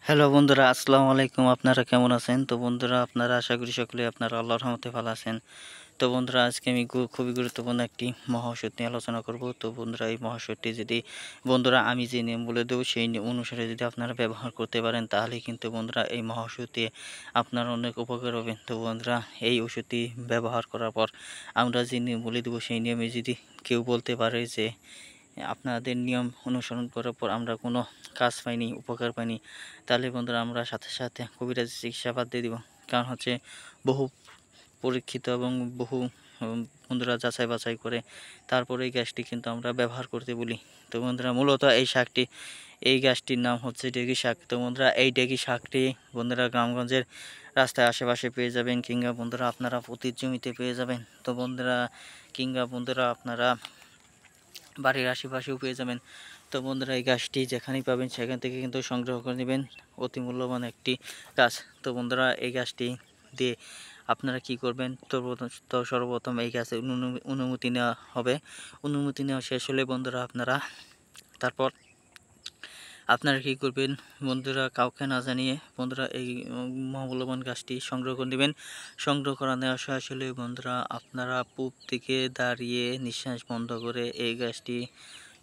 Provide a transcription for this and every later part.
Hello বন্ধুরা, আসসালামু আলাইকুম। আপনারা কেমন আছেন? তো বন্ধুরা, আপনারা আশা করি সকলে আপনারা আল্লাহর রহমতে ভালো আছেন। তো বন্ধুরা, আজকে আমি খুবই গুরুত্বপূর্ণ একটি মহাওষুধ নিয়ে আলোচনা করব। তো বন্ধুরা, এই মহাওষুধটি যদি আমি যে নিয়ম বলে দেবো সেই নিয়ম অনুসারে যদি আপনারা ব্যবহার করতে পারেন, তাহলে কিন্তু বন্ধুরা এই মহাওষুধ দিয়ে আপনার অনেক উপকার হবে। তো বন্ধুরা, এই ওষুধটি ব্যবহার করার পর আমরা যে নিয়ম বলে দেবো সেই নিয়মে যদি কেউ বলতে পারে যে আপনাদের নিয়ম অনুসরণ করার পর আমরা কোনো কাজ পাইনি, উপকার পাইনি, তাহলে বন্ধুরা আমরা সাথে সাথে কবিরাজি চিকিৎসা বাদ দিয়ে দিব। কারণ হচ্ছে বহু পরীক্ষিত এবং বহু বন্ধুরা যাচাই বাছাই করে তারপরে এই গ্যাসটি কিন্তু আমরা ব্যবহার করতে বলি। তো বন্ধুরা, মূলত এই গাছটির নাম হচ্ছে ডেগি শাক। তো বন্ধুরা, এই ডেগি শাকটি বন্ধুরা গ্রামগঞ্জের রাস্তায় আশেপাশে পেয়ে যাবেন, কিংবা বন্ধুরা আপনারা প্রতির জমিতে পেয়ে যাবেন। তো বন্ধুরা, আপনারা বাড়ির আশেপাশেও পেয়ে যাবেন। তো বন্ধুরা, এই গাছটি যেখানেই পাবেন সেখান থেকে কিন্তু সংগ্রহ করে নেবেন। অতি মূল্যবান একটি গাছ। তো বন্ধুরা, এই গাছটি দিয়ে আপনারা কি করবেন? তো সর্বপ্রথম এই গাছের অনুমতি নেওয়া হবে। অনুমতি নেওয়া শেষ হলে বন্ধুরা তারপর আপনারা কি করবেন? বন্ধুরা, কাউকে না জানিয়ে বন্ধুরা এই মহামূল্যবান গাছটি সংগ্রহ করে নেবেন। সংগ্রহ করা নেওয়া শেষ হলে বন্ধুরা আপনারা পূব দিকে দাঁড়িয়ে নিঃশ্বাস বন্ধ করে এই গাছটি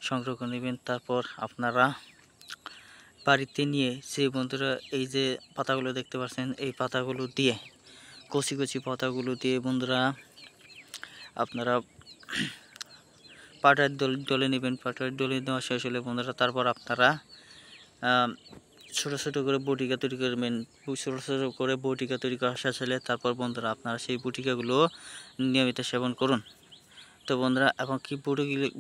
সংগ্রহ করে নেবেন। তারপর আপনারা বাড়িতে নিয়ে বন্ধুরা এই যে পাতাগুলো দেখতে পাচ্ছেন, এই পাতাগুলো দিয়ে কচি কচি পাতাগুলো দিয়ে বন্ধুরা আপনারা পাটার ডলে নেবেন। পাটার ডলে নেওয়া শেষ হলে বন্ধুরা তারপর আপনারা ছোটো ছোটো করে বটিকা তৈরি করবেন। ছোটো ছোটো করে বটিকা তৈরি করা শেষ হলে তারপর বন্ধুরা আপনারা সেই বটিকাগুলো নিয়মিত সেবন করুন। তো বন্ধুরা, এখন কি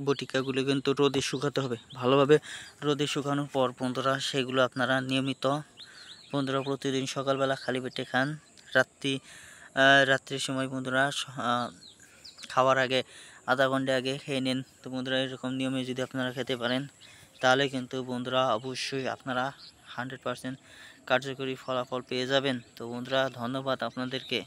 বটিকাগুলো কিন্তু রোদে শুকাতে হবে ভালোভাবে। রোদে শুকানোর পর বন্ধুরা সেগুলো আপনারা নিয়মিত বন্ধুরা প্রতিদিন সকালবেলা খালি পেটে খান। রাত্রির সময় বন্ধুরা খাওয়ার আগে আধা ঘন্টা আগে খেয়ে নিন। তো বন্ধুরা, এরকম নিয়মে যদি আপনারা খেতে পারেন তাহলে কিন্তু বন্ধুরা অবশ্যই আপনারা 100% কার্যকরী ফলাফল পেয়ে যাবেন। তো বন্ধুরা, ধন্যবাদ আপনাদেরকে।